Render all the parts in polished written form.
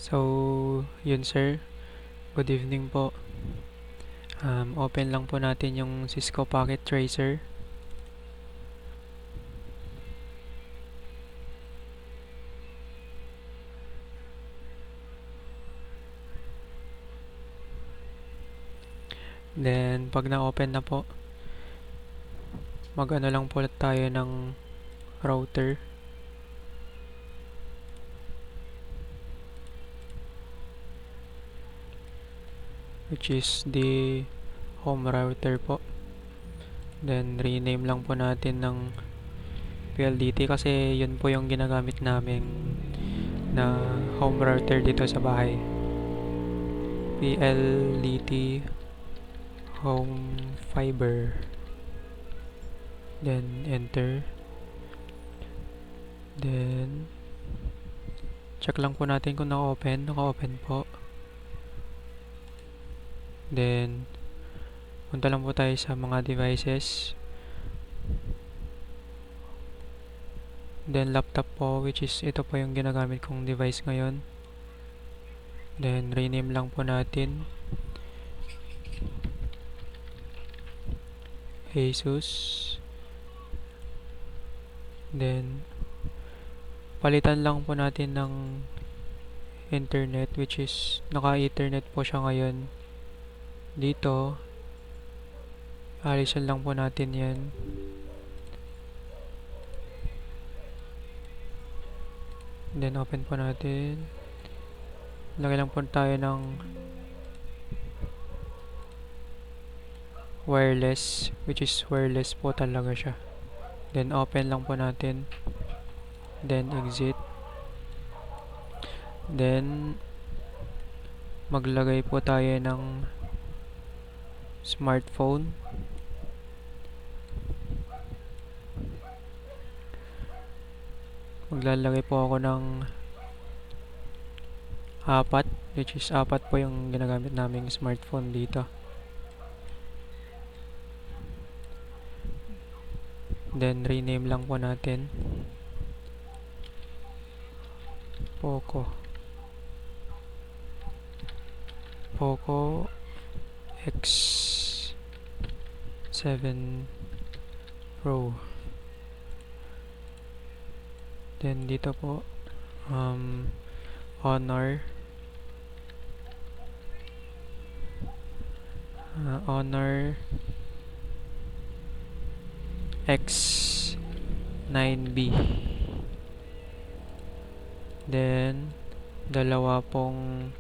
So, yun sir. Good evening po. Open lang po natin yung Cisco Pocket Tracer. Then, pag na-open na po, mag-ano lang po tayo ng router. Which is the home router po. Then, rename lang po natin ng PLDT kasi yun po yung ginagamit namin na home router dito sa bahay. PLDT Home Fiber. Then, enter. Then, check lang po natin kung naka-open. Naka-open po. Then, punta lang po tayo sa mga devices. Then, laptop po, which is ito po yung ginagamit kong device ngayon. Then, rename lang po natin. Asus. Then, palitan lang po natin ng internet, which is naka-ethernet po siya ngayon. Dito, alisan lang po natin yan. Then, open po natin. Lagay lang po tayo ng wireless, which is wireless po talaga siya. Then, open lang po natin. Then, exit. Then, maglagay po tayo ng smartphone. Maglalagay po ako ng 4, which is 4 po yung ginagamit naming smartphone dito. Then, rename lang po natin. Poco X7 Pro. Then, dito po, Honor X9B. Then, dalawa pong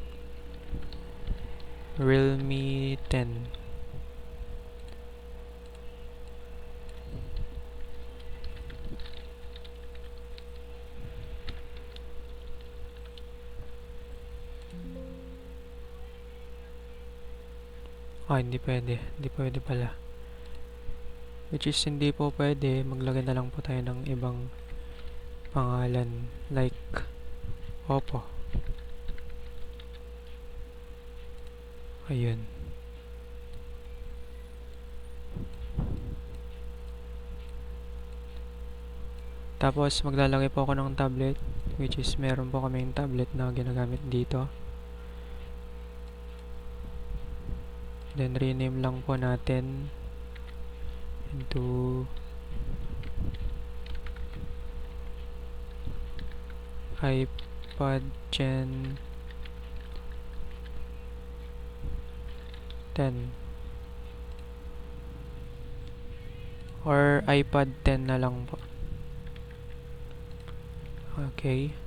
Realme 10. Hindi pwede. Hindi pwede pala. Which is hindi po pwede. Maglagay na lang po tayo ng ibang pangalan. Like, Oppo. Ayun. Tapos, maglalagay po ako ng tablet. Which is, meron po kaming tablet na ginagamit dito. Then, rename lang po natin into iPad Gen 10 or iPad 10 na lang po. Okay.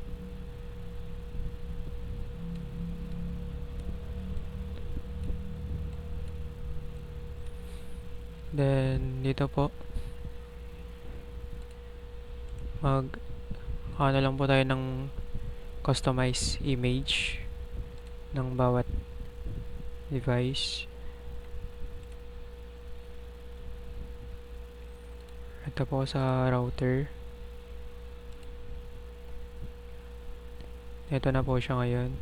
Then, dito po, ano lang po tayo ng customize image ng bawat device. Ito po sa router. Ito na po siya ngayon.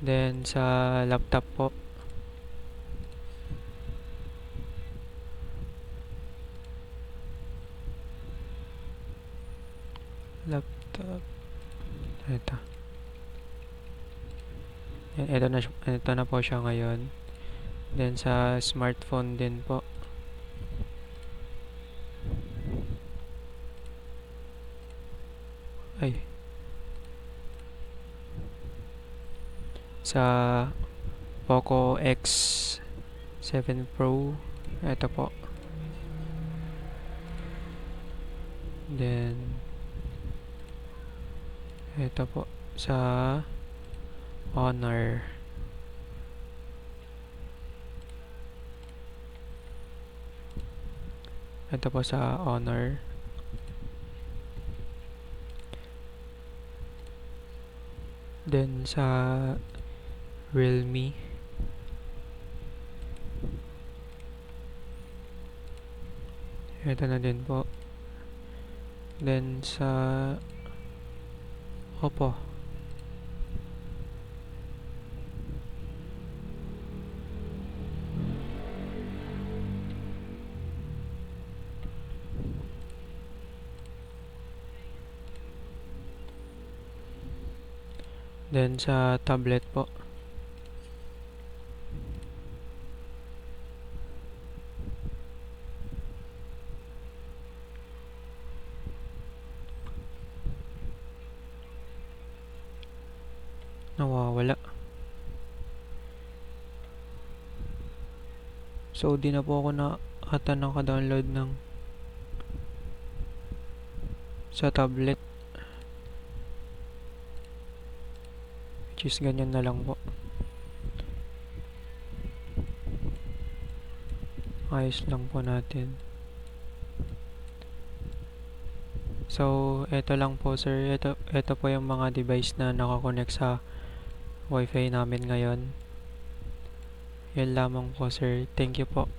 Then, sa laptop po, laptop, ito. Then, ito na po siya ngayon. Then, sa smartphone din po. Ay. Sa Poco X7 Pro. Ito po. Then, ito po. Sa Honor. Ito po sa Honor. Then sa Realme. Ito na din po. Then sa Oppo. Then sa tablet po. Nawawala. So, di na po ako na ata naka-download ng sa tablet. Which is ganyan na lang po. Ayos lang po natin. So, eto lang po sir. Ito po yung mga device na nakakonect sa Wi-Fi namin ngayon. Yan lamang po sir. Thank you po.